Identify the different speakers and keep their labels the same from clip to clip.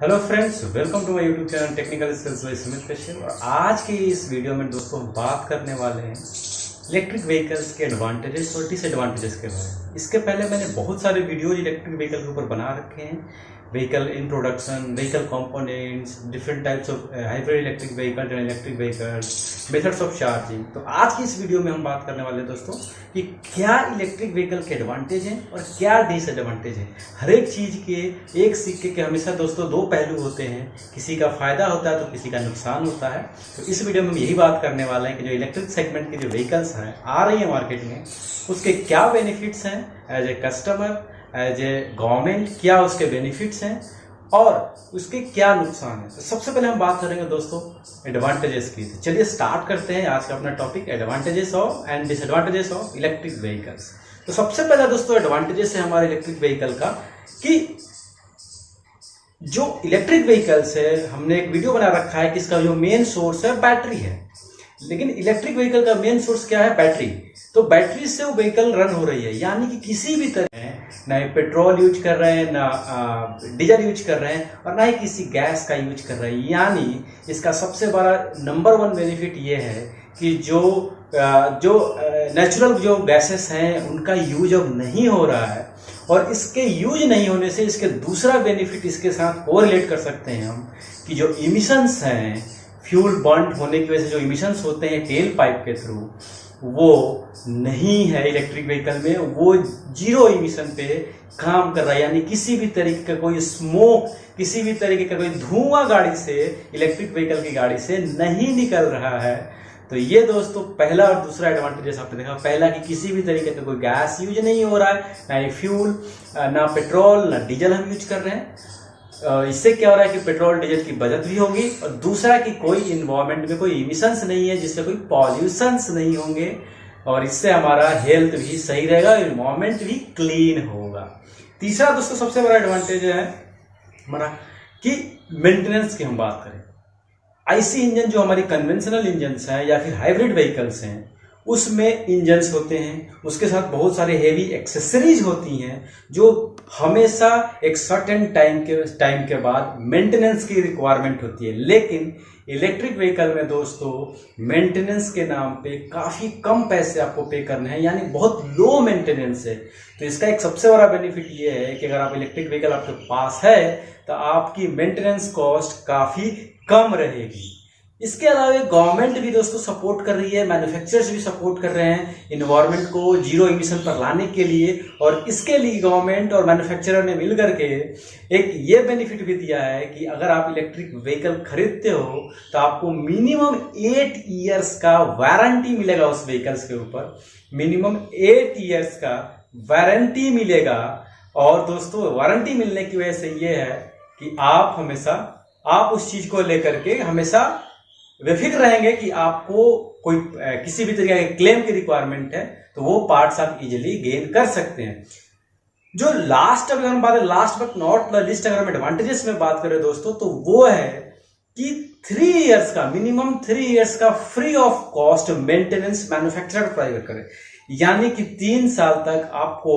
Speaker 1: Hello friends, welcome to my YouTube channel technical skills by Sumit Kashyap. और आज के इस वीडियो में दोस्तों हम बात करने वाले हैं इलेक्ट्रिक व्हीकल्स के एडवांटेजेस और डिसएडवांटेजेस के बारे में। इसके पहले मैंने बहुत सारे वीडियोज इलेक्ट्रिक व्हीकल के ऊपर बना रखे हैं। Vehicle introduction, vehicle components, different types of hybrid electric vehicles and electric vehicles, methods of charging. तो आज की इस वीडियो में हम बात करने वाले हैं दोस्तों कि क्या इलेक्ट्रिक व्हीकल के एडवांटेज हैं और क्या डिसएडवांटेज हैं। हर एक चीज़ के एक सिक्के के हमेशा दोस्तों दो पहलू होते हैं, किसी का फायदा होता है तो किसी का नुकसान होता है। तो इस वीडियो में हम यही बात करने वाले हैं कि जो इलेक्ट्रिक सेगमेंट के जो व्हीकल्स हैं आ रही है मार्केट में, उसके क्या बेनिफिट्स हैं as a customer, as a government, क्या उसके बेनिफिट्स हैं और उसके क्या नुकसान है। तो सबसे पहले हम बात करेंगे दोस्तों एडवांटेजेस की। तो चलिए स्टार्ट करते हैं आज का अपना topic, advantages of and disadvantages of electric vehicles. तो सबसे पहला दोस्तों एडवांटेजेस है हमारे इलेक्ट्रिक व्हीकल का कि जो इलेक्ट्रिक व्हीकल्स है, हमने एक वीडियो बना रखा है कि इसका जो मेन सोर्स है बैटरी है। लेकिन इलेक्ट्रिक व्हीकल का मेन सोर्स क्या है? बैटरी। तो बैटरी से वो व्हीकल रन हो रही है, यानी कि किसी भी तरह ना पेट्रोल यूज कर रहे हैं, ना डीजल यूज कर रहे हैं और ना ही किसी गैस का यूज कर रहे हैं। यानी इसका सबसे बड़ा नंबर वन बेनिफिट ये है कि जो नेचुरल जो गैसेस हैं उनका यूज अब नहीं हो रहा है। और इसके यूज नहीं होने से इसके दूसरा बेनिफिट इसके साथ कोरिलेट कर सकते हैं हम कि जो इमिशंस हैं, फ्यूल बर्न होने की वजह से जो इमिशंस होते हैं टेल पाइप के थ्रू, वो नहीं है इलेक्ट्रिक व्हीकल में। वो जीरो इमिशन पे काम कर रहा है, यानी किसी भी तरीके का कोई स्मोक, किसी भी तरीके का कोई धुआं गाड़ी से, इलेक्ट्रिक व्हीकल की गाड़ी से नहीं निकल रहा है। तो ये दोस्तों पहला और दूसरा एडवांटेज आपने देखा। पहला कि किसी भी तरीके का कोई गैस यूज नहीं हो रहा है, ना ही फ्यूल, ना पेट्रोल, ना डीजल हम यूज कर रहे हैं। इससे क्या हो रहा है कि पेट्रोल डीजल की बचत भी होगी और दूसरा कि कोई इन्वायरमेंट में कोई इमिशंस नहीं है, जिससे कोई पॉल्यूशंस नहीं होंगे और इससे हमारा हेल्थ भी सही रहेगा, इन्वायरमेंट भी क्लीन होगा। तीसरा दोस्तों सबसे बड़ा एडवांटेज है हमारा कि मेंटेनेंस की हम बात करें। आईसी इंजन जो हमारी कन्वेंशनल इंजन्स हैं या फिर हाइब्रिड व्हीकल्स हैं, उसमें इंजन्स होते हैं, उसके साथ बहुत सारे हेवी एक्सेसरीज होती हैं जो हमेशा एक सर्टेन टाइम के बाद मेंटेनेंस की रिक्वायरमेंट होती है। लेकिन इलेक्ट्रिक व्हीकल में दोस्तों मेंटेनेंस के नाम पे काफ़ी कम पैसे आपको पे करने हैं, यानी बहुत लो मेंटेनेंस है। तो इसका एक सबसे बड़ा बेनिफिट ये है कि अगर आप इलेक्ट्रिक व्हीकल आपके पास है तो आपकी मेंटेनेंस कॉस्ट काफ़ी कम रहेगी। इसके अलावा गवर्नमेंट भी दोस्तों सपोर्ट कर रही है, मैन्युफैक्चरर्स भी सपोर्ट कर रहे हैं इन्वायरमेंट को जीरो इमिशन पर लाने के लिए। और इसके लिए गवर्नमेंट और मैन्युफैक्चरर ने मिल करके एक ये बेनिफिट भी दिया है कि अगर आप इलेक्ट्रिक व्हीकल खरीदते हो तो आपको मिनिमम 8 ईयर्स का वारंटी मिलेगा उस व्हीकल्स के ऊपर। मिनिमम 8 ईयर्स का वारंटी मिलेगा। और दोस्तों वारंटी मिलने की वजह से ये है कि आप उस चीज को लेकर के हमेशा बेफिक्र रहेंगे कि आपको कोई किसी भी तरीके के क्लेम की रिक्वायरमेंट है तो वो पार्ट्स आप इजीली गेन कर सकते हैं। जो लास्ट अगर हम बात लास्ट बट नॉट लिस्ट अगर हम एडवांटेजेस में बात करें दोस्तों, तो वो है कि 3 इयर्स का, मिनिमम 3 इयर्स का free of cost maintenance manufacturer provide करे। यानी कि 3 साल तक आपको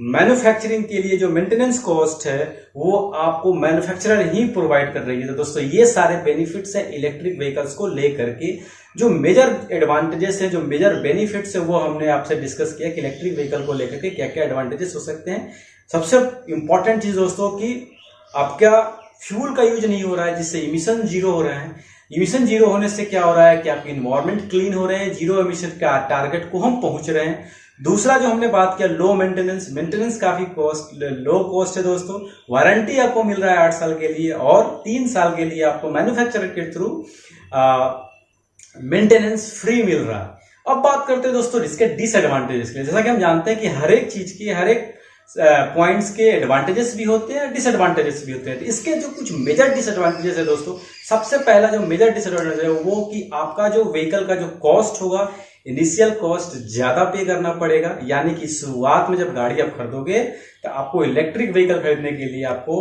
Speaker 1: मैन्युफैक्चरिंग के लिए जो मेंटेनेंस कॉस्ट है वो आपको मैन्युफैक्चरर ही प्रोवाइड कर रही है। तो दोस्तों ये सारे बेनिफिट्स हैं इलेक्ट्रिक व्हीकल्स को लेकर के। जो मेजर एडवांटेजेस है, जो मेजर बेनिफिट्स है, वो हमने आपसे डिस्कस किया कि इलेक्ट्रिक व्हीकल को लेकर के क्या क्या एडवांटेजेस हो सकते हैं। सबसे इंपॉर्टेंट चीज दोस्तों कि आपका फ्यूल का यूज नहीं हो रहा है, जिससे इमिशन जीरो हो रहे हैं। इमिशन जीरो होने से क्या हो रहा है कि आपके इन्वायरमेंट क्लीन हो रहे हैं, जीरो इमिशन का टारगेट को हम पहुंच रहे हैं। दूसरा जो हमने बात किया लो मेंटेनेंस काफी लो कॉस्ट है दोस्तों। वारंटी आपको मिल रहा है 8 साल के लिए और 3 साल के लिए आपको मैन्युफैक्चरर के थ्रू मेंटेनेंस फ्री मिल रहा है। अब बात करते हैं दोस्तों इसके डिसएडवांटेजेस के लिए। जैसा कि हम जानते हैं कि हर एक चीज की, हर एक पॉइंट्स के एडवांटेजेस भी होते हैं, डिसएडवांटेजेस भी होते हैं। तो इसके जो कुछ मेजर डिसएडवांटेजेस है दोस्तों, सबसे पहला जो मेजर डिसएडवांटेज है वो कि आपका जो व्हीकल का जो कॉस्ट होगा, इनिशियल कॉस्ट ज्यादा पे करना पड़ेगा। यानी कि शुरुआत में जब गाड़ी आप खरीदोगे तो आपको इलेक्ट्रिक व्हीकल खरीदने के लिए आपको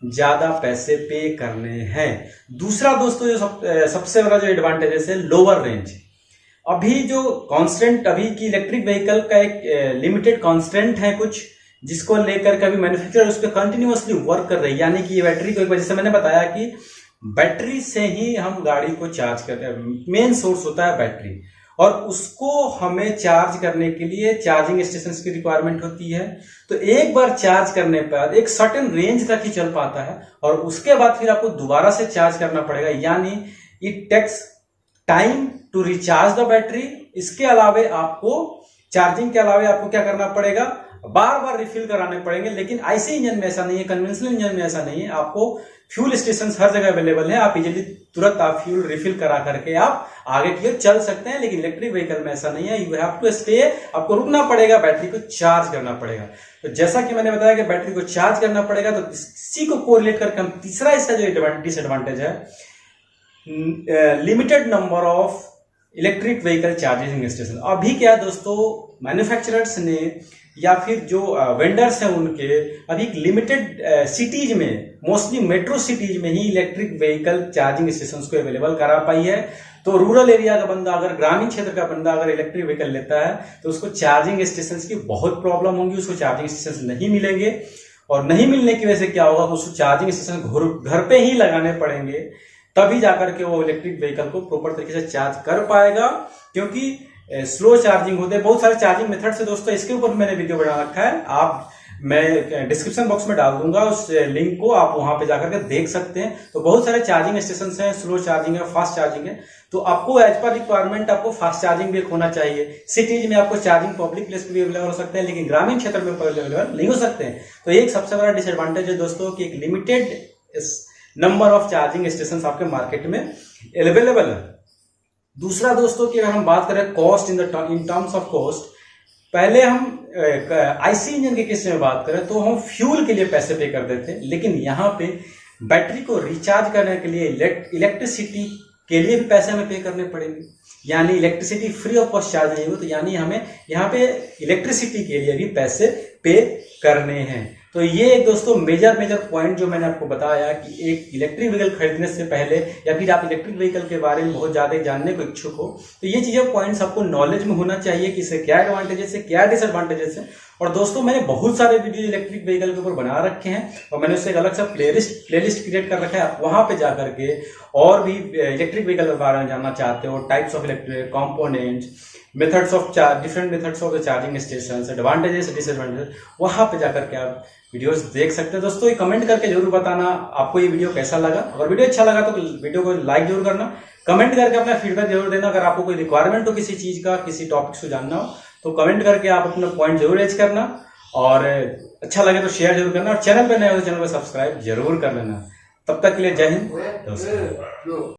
Speaker 1: ज्यादा पैसे पे करने हैं। दूसरा दोस्तों जो सबसे बड़ा जो एडवांटेजेस है, लोअर रेंज। अभी जो कांस्टेंट, अभी की इलेक्ट्रिक व्हीकल का एक लिमिटेड कांस्टेंट है कुछ जिसको लेकर कभी मैन्युफैक्चरर उस पर कंटिन्यूअसली वर्क कर रही है। यानी कि ये बैटरी को एक वजह से मैंने बताया कि बैटरी से ही हम गाड़ी को चार्ज करते हैं, मेन सोर्स होता है बैटरी, और उसको हमें चार्ज करने के लिए चार्जिंग स्टेशन की रिक्वायरमेंट होती है। तो एक बार चार्ज करने पर एक सर्टेन रेंज तक ही चल पाता है और उसके बाद फिर आपको दोबारा से चार्ज करना पड़ेगा, यानी it takes time to recharge the battery. इसके अलावे आपको चार्जिंग के अलावे आपको क्या करना पड़ेगा, बार बार रिफिल कराने पड़ेंगे। लेकिन आईसी इंजन में ऐसा नहीं है, कन्वेंशनल इंजन में ऐसा नहीं है। आपको फ्यूल स्टेशन हर जगह अवेलेबल है, आप इजीली तुरंत आप फ्यूल रिफिल करा करके आप आगे की ओर चल सकते हैं। लेकिन इलेक्ट्रिक व्हीकल में ऐसा नहीं है, यू हैव टू स्टे, आपको रुकना पड़ेगा, बैटरी को चार्ज करना पड़ेगा। तो जैसा कि मैंने बताया कि बैटरी को चार्ज करना पड़ेगा, तो इसी को कोरिलेट करके हम तीसरा इसका जो डिसएडवांटेज है, limited number of electric vehicle charging station. अभी क्या दोस्तों, मैन्युफैक्चरर्स ने या फिर जो वेंडर्स हैं उनके अभी लिमिटेड सिटीज में, मोस्टली मेट्रो सिटीज में ही इलेक्ट्रिक व्हीकल चार्जिंग स्टेशन को अवेलेबल करा पाई है। तो रूरल एरिया का बंदा, अगर ग्रामीण क्षेत्र का बंदा अगर इलेक्ट्रिक व्हीकल लेता है तो उसको चार्जिंग स्टेशन की बहुत प्रॉब्लम होगी, उसको चार्जिंग स्टेशन नहीं मिलेंगे। और नहीं मिलने की वजह से क्या होगा, उसको चार्जिंग स्टेशन घर पे ही लगाने पड़ेंगे, तभी जाकर के वो इलेक्ट्रिक व्हीकल को प्रॉपर तरीके से चार्ज कर पाएगा। क्योंकि स्लो चार्जिंग होते हैं, बहुत सारे चार्जिंग मेथड से दोस्तों, इसके ऊपर मैंने वीडियो बना रखा है, मैं डिस्क्रिप्शन बॉक्स में डाल दूंगा उस लिंक को, आप वहां पे जाकर के देख सकते हैं। तो बहुत सारे चार्जिंग स्टेशन हैं, स्लो चार्जिंग है, फास्ट चार्जिंग है। तो आपको एज पर रिक्वायरमेंट आपको फास्ट चार्जिंग भी होना चाहिए। सिटीज में आपको चार्जिंग पब्लिक प्लेस पे भी अवेलेबल हो सकते हैं, लेकिन ग्रामीण क्षेत्र में अवेलेबल नहीं हो सकते हैं। तो एक सबसे बड़ा डिसएडवांटेज है दोस्तों कि एक limited number of charging station आपके मार्केट में अवेलेबल है। दूसरा दोस्तों की अगर हम बात करें cost in terms of cost, पहले हम आईसी इंजन के केस में बात करें तो हम फ्यूल के लिए पैसे पे कर देते हैं, लेकिन यहाँ पे बैटरी को रिचार्ज करने के लिए इलेक्ट्रिसिटी के लिए भी पैसे हमें पे करने पड़ेंगे। यानी electricity free of cost charge नहीं हो, तो यानी हमें यहाँ पे इलेक्ट्रिसिटी के लिए भी पैसे पे करने हैं। तो ये एक दोस्तों मेजर पॉइंट जो मैंने आपको बताया कि एक इलेक्ट्रिक व्हीकल खरीदने से पहले या फिर आप इलेक्ट्रिक व्हीकल के बारे में बहुत ज्यादा जानने को इच्छुक हो, तो ये चीजें पॉइंट्स आपको नॉलेज में होना चाहिए कि इससे क्या एडवांटेजेस है, क्या डिसएडवांटेजेस है। और दोस्तों मैंने बहुत सारे वीडियो इलेक्ट्रिक व्हीकल के ऊपर बना रखे हैं और मैंने उससे एक अलग सा प्लेलिस्ट क्रिएट कर रखा है। आप वहां पे जाकर के और भी इलेक्ट्रिक व्हीकल के बारे में जानना चाहते हो, types of electric components, methods of different methods of the charging station, advantages disadvantages, वहां पे जाकर के आप वीडियोस देख सकते हैं। दोस्तों ये कमेंट करके जरूर बताना आपको ये वीडियो कैसा लगा। अगर वीडियो अच्छा लगा तो वीडियो को लाइक जरूर करना, कमेंट करके अपना फीडबैक जरूर देना। अगर आपको कोई रिक्वायरमेंट हो किसी चीज का, किसी टॉपिक को जानना हो, तो कमेंट करके आप अपना पॉइंट जरूर रेज करना। और अच्छा लगे तो शेयर जरूर करना, और चैनल पे नए हो तो चैनल को सब्सक्राइब जरूर कर लेना। तब तक के लिए जय हिंद दोस्तों।